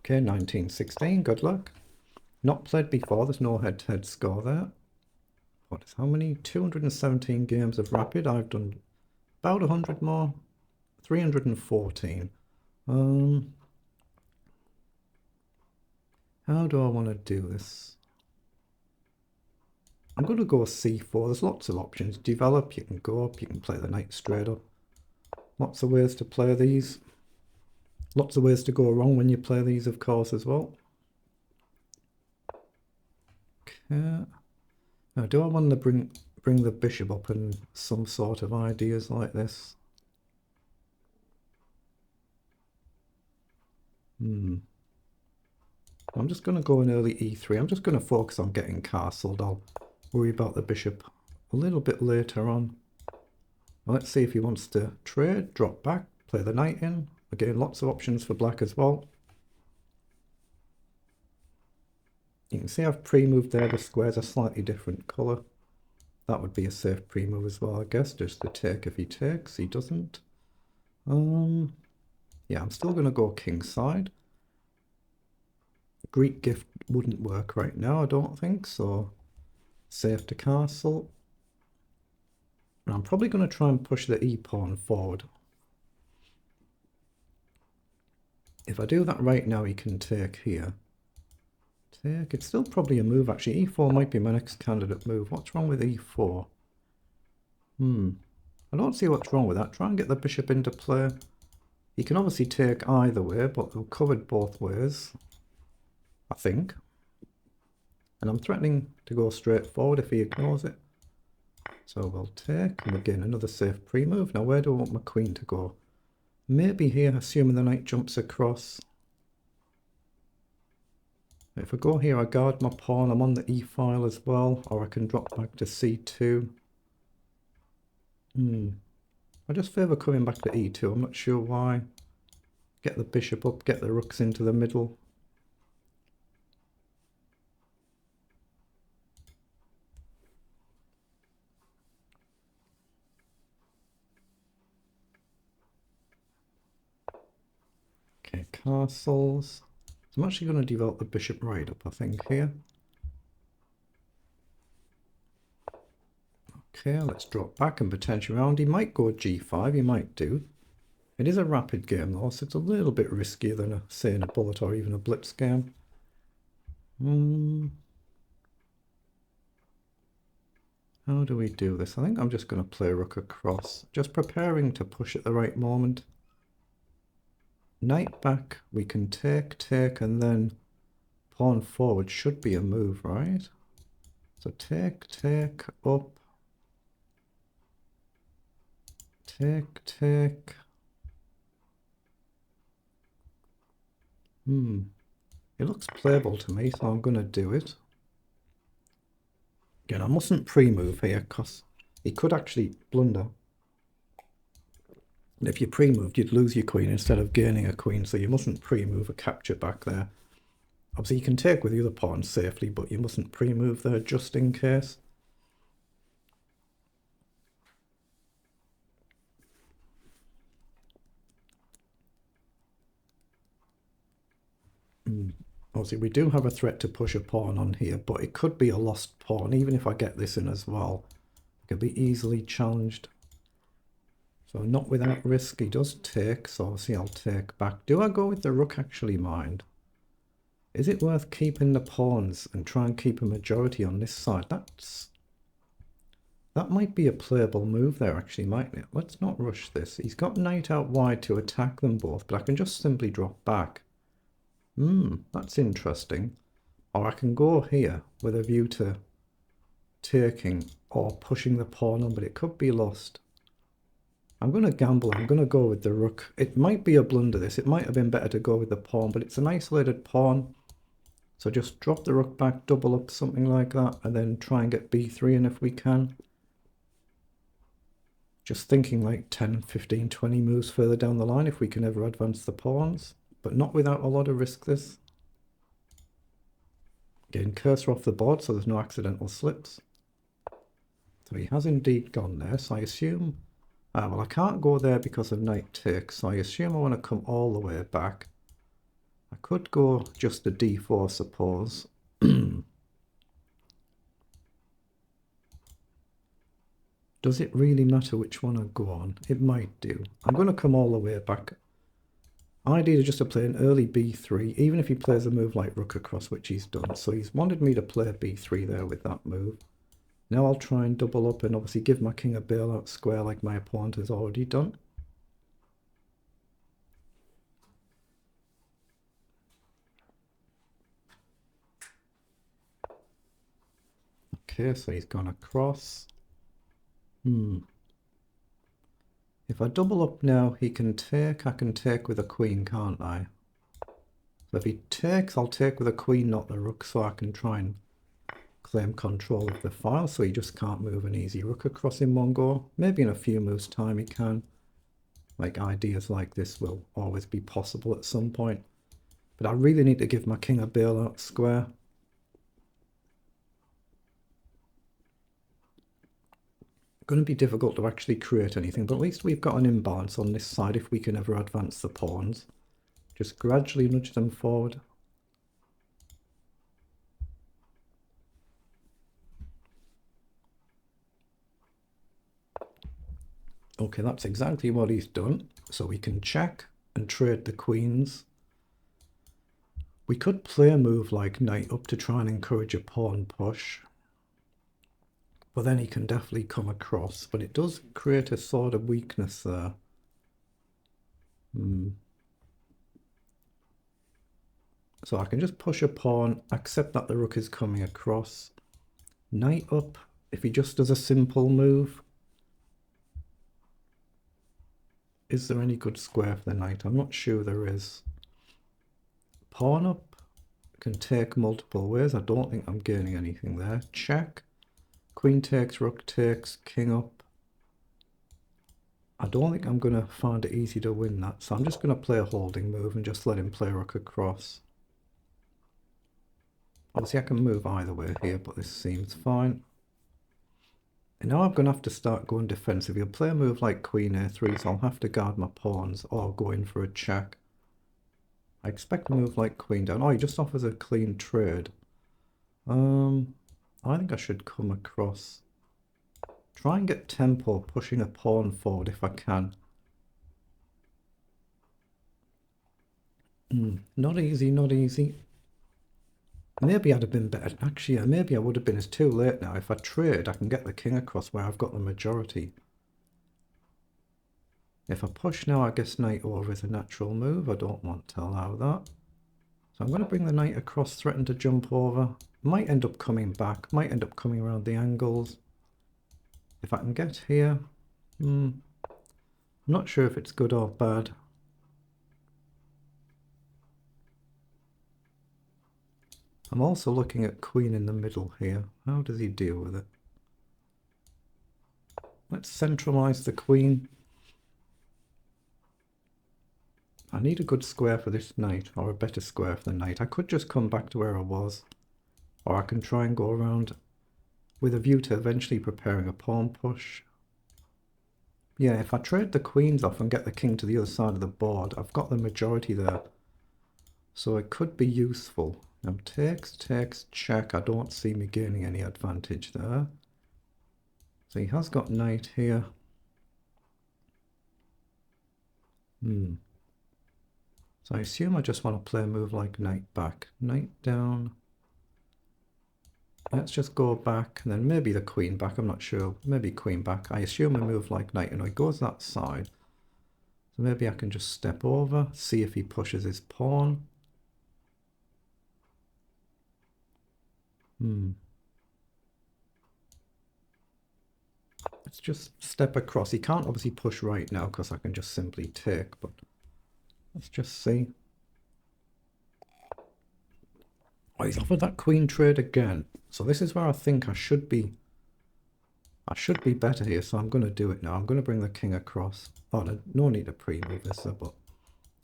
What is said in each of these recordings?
Okay, 1916, good luck. Not played before, there's no head-to-head score there. What is how many? 217 games of Rapid. I've done about 100 more. 314. How do I want to do this? I'm going to go C4. There's lots of options. Develop, you can go up, you can play the knight straight up. Lots of ways to play these. Lots of ways to go wrong when you play these, of course, as well. Okay. Now, do I want to bring the bishop up in some sort of ideas like this? I'm just going to go in early e3. I'm just going to focus on getting castled. I'll worry about the bishop a little bit later on. Well, let's see if he wants to trade, drop back, play the knight in. Again, lots of options for black as well. You can see I've pre-moved there. The squares are slightly different colour. That would be a safe pre-move as well, I guess. Just the take if he takes. He doesn't. Yeah, I'm still going to go king side. Greek gift wouldn't work right now, I don't think. So, safe to castle. And I'm probably going to try and push the e-pawn forward. If I do that right now, he can take here. Take. It's still probably a move, actually. E4 might be my next candidate move. What's wrong with e4? I don't see what's wrong with that. Try and get the bishop into play. He can obviously take either way, but we're covered both ways, I think. And I'm threatening to go straight forward if he ignores it. So we'll take, and again, another safe pre-move. Now, where do I want my queen to go? Maybe here, assuming the knight jumps across. If I go here, I guard my pawn. I'm on the e-file as well, or I can drop back to c2. I just favour coming back to e2. I'm not sure why. Get the bishop up, get the rooks into the middle. Okay, castles. So I'm actually going to develop the bishop right up, I think, here. Okay, let's drop back and potentially around. He might go g5, he might do. It is a rapid game though, so it's a little bit riskier than, say, in a bullet or even a blitz game. How do we do this? I think I'm just going to play rook across. Just preparing to push at the right moment. Knight back, we can take, and then pawn forward should be a move, right? So take, up. Take. It looks playable to me, so I'm going to do it. Again, I mustn't pre-move here, because he could actually blunder. And if you pre-moved, you'd lose your queen instead of gaining a queen, so you mustn't pre-move a capture back there. Obviously, you can take with the other pawn safely, but you mustn't pre-move there just in case. Obviously, we do have a threat to push a pawn on here, but it could be a lost pawn. Even if I get this in as well, it could be easily challenged. So not without risk. He does take, so obviously I'll take back. Do I go with the rook, actually, mind? Is it worth keeping the pawns and try and keep a majority on this side? That might be a playable move there, actually, mightn't it? Let's not rush this. He's got knight out wide to attack them both, but I can just simply drop back. That's interesting. Or I can go here with a view to taking or pushing the pawn on, but it could be lost. I'm going to gamble. I'm going to go with the rook. It might be a blunder, this. It might have been better to go with the pawn, but it's an isolated pawn. So just drop the rook back, double up, something like that, and then try and get b3 in if we can. Just thinking like 10, 15, 20 moves further down the line if we can ever advance the pawns, but not without a lot of risk this. Again, cursor off the board so there's no accidental slips. So he has indeed gone there, so I assume... well, I can't go there because of knight takes, so I assume I want to come all the way back. I could go just a d4, suppose. Does it really matter which one I go on? It might do. I'm going to come all the way back. Ideally just to play an early b3, even if he plays a move like rook across, which he's done. So he's wanted me to play b3 there with that move. Now I'll try and double up and obviously give my king a bailout square like my opponent has already done. Okay, so he's gone across. If I double up now, he can take. I can take with a queen, can't I? So if he takes, I'll take with a queen, not the rook, so I can try and claim control of the file, so he just can't move an easy rook across in one go. Maybe in a few moves' time he can. Like, ideas like this will always be possible at some point. But I really need to give my king a bailout square. Going to be difficult to actually create anything, but at least we've got an imbalance on this side if we can ever advance the pawns. Just gradually nudge them forward. Okay, that's exactly what he's done. So we can check and trade the queens. We could play a move like knight up to try and encourage a pawn push. But then he can definitely come across. But it does create a sort of weakness there. So I can just push a pawn, accept that the rook is coming across. Knight up, if he just does a simple move. Is there any good square for the knight? I'm not sure there is. Pawn up can take multiple ways. I don't think I'm gaining anything there. Check. Queen takes, rook takes, king up. I don't think I'm going to find it easy to win that. So I'm just going to play a holding move and just let him play rook across. Obviously I can move either way here, but this seems fine. And now I'm going to have to start going defensive. He'll play a move like queen a3, so I'll have to guard my pawns or go in for a check. I expect a move like queen down. Oh, he just offers a clean trade. I think I should come across. Try and get tempo, pushing a pawn forward if I can. Not easy, not easy. Maybe I'd have been better. Actually, yeah, maybe I would have been. It's too late now. If I trade, I can get the king across where I've got the majority. If I push now, I guess knight over is a natural move. I don't want to allow that. So I'm going to bring the knight across, threaten to jump over. Might end up coming back. Might end up coming around the angles. If I can get here. I'm not sure if it's good or bad. I'm also looking at queen in the middle here. How does he deal with it? Let's centralize the queen. I need a good square for this knight, or a better square for the knight. I could just come back to where I was, or I can try and go around with a view to eventually preparing a pawn push. Yeah, if I trade the queens off and get the king to the other side of the board, I've got the majority there. So it could be useful. Now takes, check. I don't see me gaining any advantage there. So he has got knight here. So I assume I just want to play a move like knight back. Knight down. Let's just go back, and then maybe the queen back. I'm not sure. Maybe queen back. I assume a move like knight, and it goes that side. So maybe I can just step over, see if he pushes his pawn. Let's just step across. He can't obviously push right now because I can just simply take, but let's just see. Oh, he's offered that queen trade again. So this is where I think I should be. I should be better here, so I'm going to do it now. I'm going to bring the king across. Oh, no need to pre-move this, but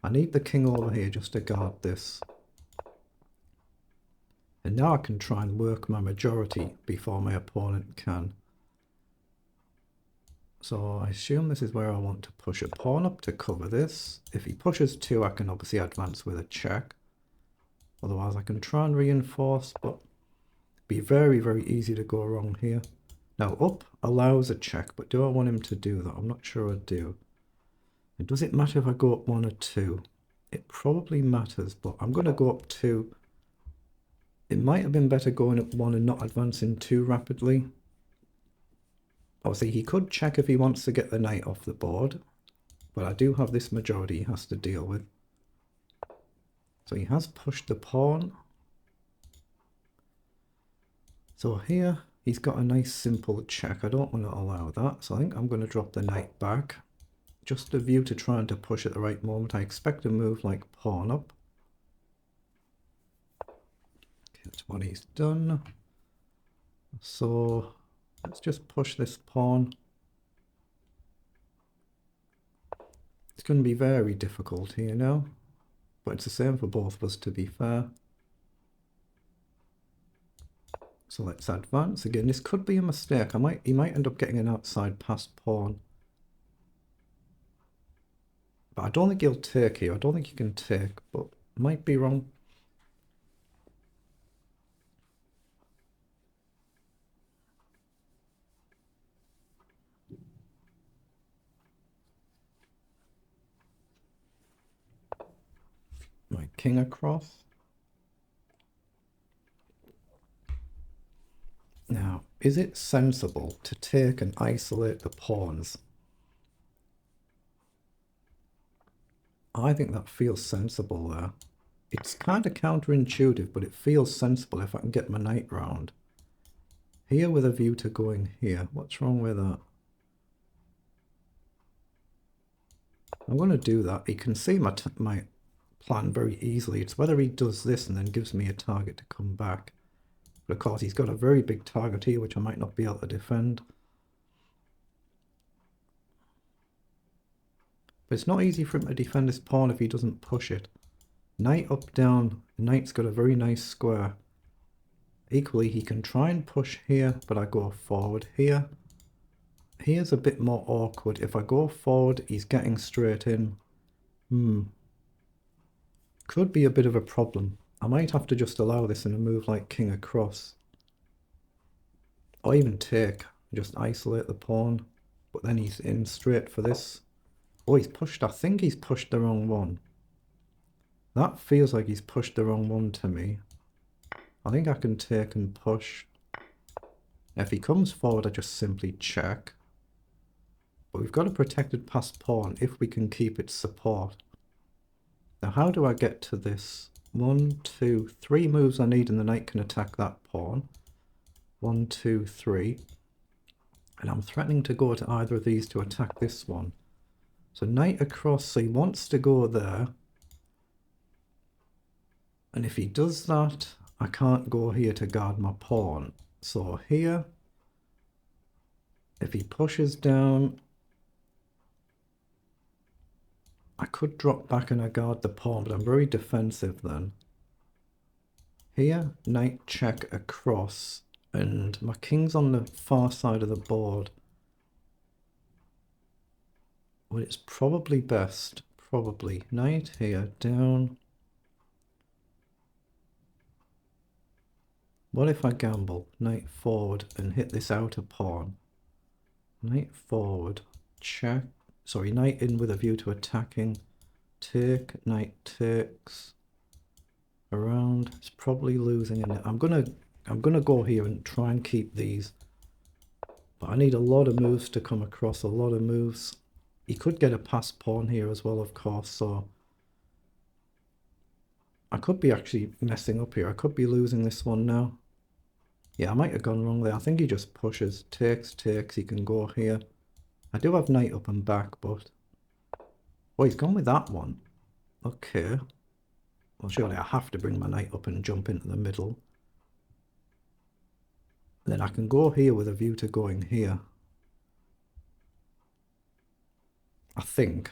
I need the king over here just to guard this. And now I can try and work my majority before my opponent can. So I assume this is where I want to push a pawn up to cover this. If he pushes 2, I can obviously advance with a check. Otherwise I can try and reinforce, but be very, very easy to go wrong here. Now up allows a check, but do I want him to do that? I'm not sure I do. And does it matter if I go up 1 or 2? It probably matters, but I'm going to go up 2. It might have been better going up 1 and not advancing too rapidly. Obviously he could check if he wants to get the knight off the board, but I do have this majority he has to deal with. So he has pushed the pawn. So here he's got a nice simple check. I don't want to allow that, so I think I'm going to drop the knight back. Just a view to trying to push at the right moment. I expect a move like pawn up. Okay, that's what he's done. So let's just push this pawn. It's going to be very difficult here now, but it's the same for both of us, to be fair. So let's advance again. This could be a mistake. He might end up getting an outside passed pawn. But I don't think he'll take here. I don't think he can take, but might be wrong. My king across. Now, is it sensible to take and isolate the pawns? I think that feels sensible there. It's kind of counterintuitive, but it feels sensible if I can get my knight round. Here with a view to going here. What's wrong with that? I'm going to do that. He can see my plan very easily. It's whether he does this and then gives me a target to come back. But of course he's got a very big target here which I might not be able to defend. But it's not easy for him to defend this pawn if he doesn't push it. Knight up, down. The knight's got a very nice square. Equally, he can try and push here, but I go forward here. Here's a bit more awkward. If I go forward, he's getting straight in. Could be a bit of a problem. I might have to just allow this in a move like king across. Or even take. Just isolate the pawn. But then he's in straight for this. Oh, he's pushed. I think he's pushed the wrong one. That feels like he's pushed the wrong one to me. I think I can take and push. If he comes forward, I just simply check. But we've got a protected passed pawn if we can keep its support. Now, how do I get to this? 1, 2, 3 moves I need, and the knight can attack that pawn. 1, 2, 3. And I'm threatening to go to either of these to attack this one. So knight across, so he wants to go there. And if he does that, I can't go here to guard my pawn. So here, if he pushes down, I could drop back and I guard the pawn, but I'm very defensive then. Here, knight check across, and my king's on the far side of the board. Well, it's probably best, knight here, down. What if I gamble? Knight forward and hit this outer pawn. Knight forward, check. Sorry, knight in with a view to attacking. Take, knight takes. Around. It's probably losing in it. I'm gonna go here and try and keep these. But I need a lot of moves to come across, a lot of moves. He could get a passed pawn here as well, of course, so I could be actually messing up here. I could be losing this one now. Yeah, I might have gone wrong there. I think he just pushes, takes, he can go here. I do have knight up and back, but... Oh, he's gone with that one. Okay. Well, surely I have to bring my knight up and jump into the middle. Then I can go here with a view to going here. I think.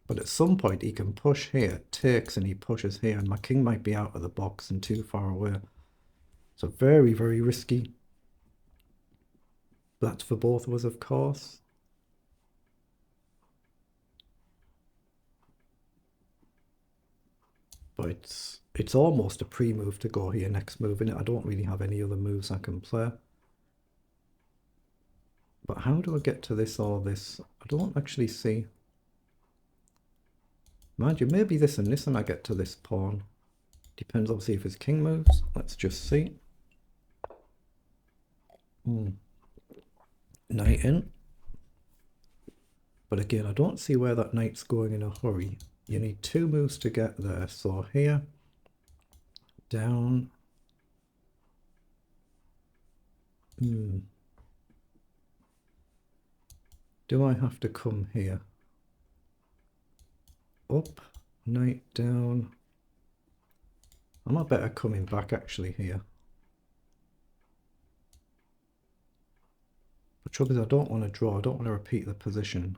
But at some point he can push here, takes, and he pushes here, and my king might be out of the box and too far away. So very, very risky. That's for both of us, of course. But it's almost a pre-move to go here next move, innit? I don't really have any other moves I can play. But how do I get to this or this? I don't actually see. Mind you, maybe this and I get to this pawn. Depends obviously if his king moves. Let's just see. Knight in. But again, I don't see where that knight's going in a hurry. You need 2 moves to get there. So here, down. Do I have to come here? Up, knight down. Am I better coming back actually here? The trouble is I don't want to draw, I don't want to repeat the position.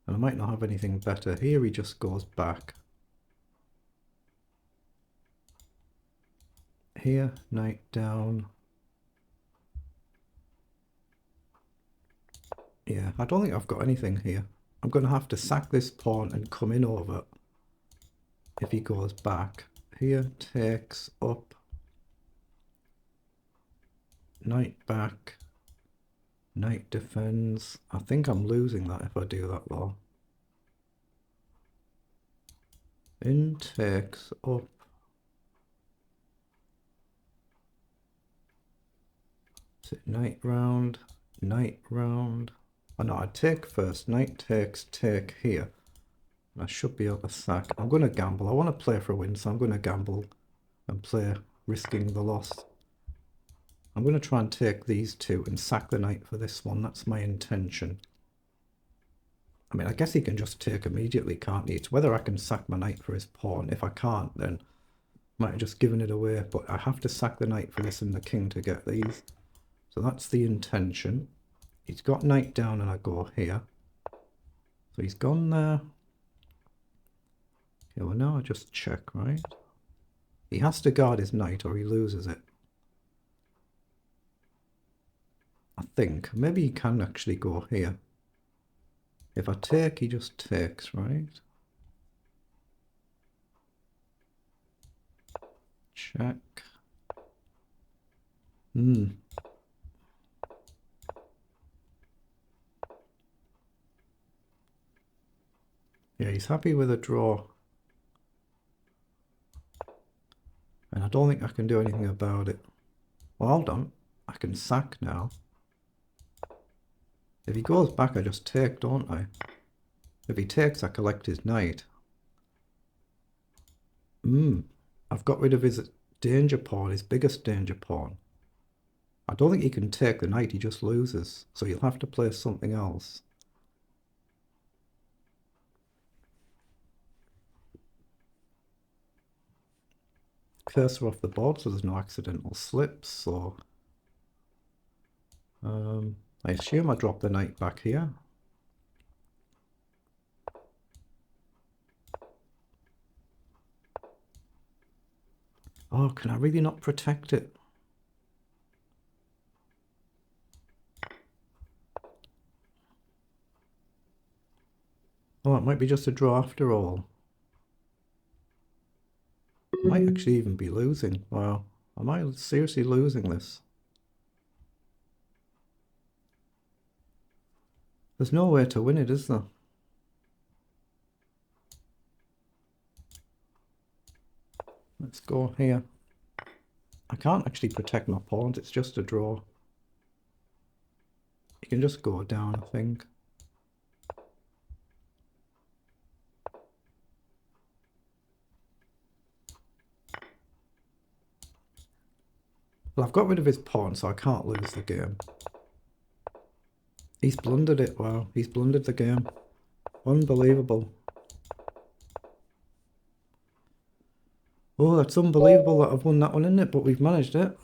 And I might not have anything better. Here he just goes back. Here, knight down. Yeah, I don't think I've got anything here. I'm going to have to sack this pawn and come in over if he goes back. Here, takes, up. Knight back. Knight defends. I think I'm losing that if I do that though. In, takes, up. Is it knight round? Knight round. Oh no, I take first. Knight takes, take here. I should be able to sack. I'm going to gamble. I want to play for a win, so I'm going to gamble and play risking the loss. I'm going to try and take these 2 and sack the knight for this one. That's my intention. I mean, I guess he can just take immediately, can't he? It's whether I can sack my knight for his pawn. If I can't, then I might have just given it away. But I have to sack the knight for this and the king to get these. So that's the intention. He's got knight down and I go here. So he's gone there. Okay, well now I just check, right? He has to guard his knight or he loses it. I think. Maybe he can actually go here. If I take, he just takes, right? Check. Yeah, he's happy with a draw. And I don't think I can do anything about it. Well, hold on. I can sack now. If he goes back, I just take, don't I? If he takes, I collect his knight. I've got rid of his danger pawn, his biggest danger pawn. I don't think he can take the knight, he just loses. So you'll have to play something else. Cursor off the board so there's no accidental slips. So I assume I drop the knight back here. Oh, can I really not protect it? Oh, it might be just a draw after all. I might actually even be losing. Wow, am I seriously losing this? There's no way to win it, is there? Let's go here. I can't actually protect my pawns, it's just a draw. You can just go down, I think. Well, I've got rid of his pawn, so I can't lose the game. He's blundered it. Wow, he's blundered the game. Unbelievable. Oh, that's unbelievable that I've won that one, isn't it? But we've managed it.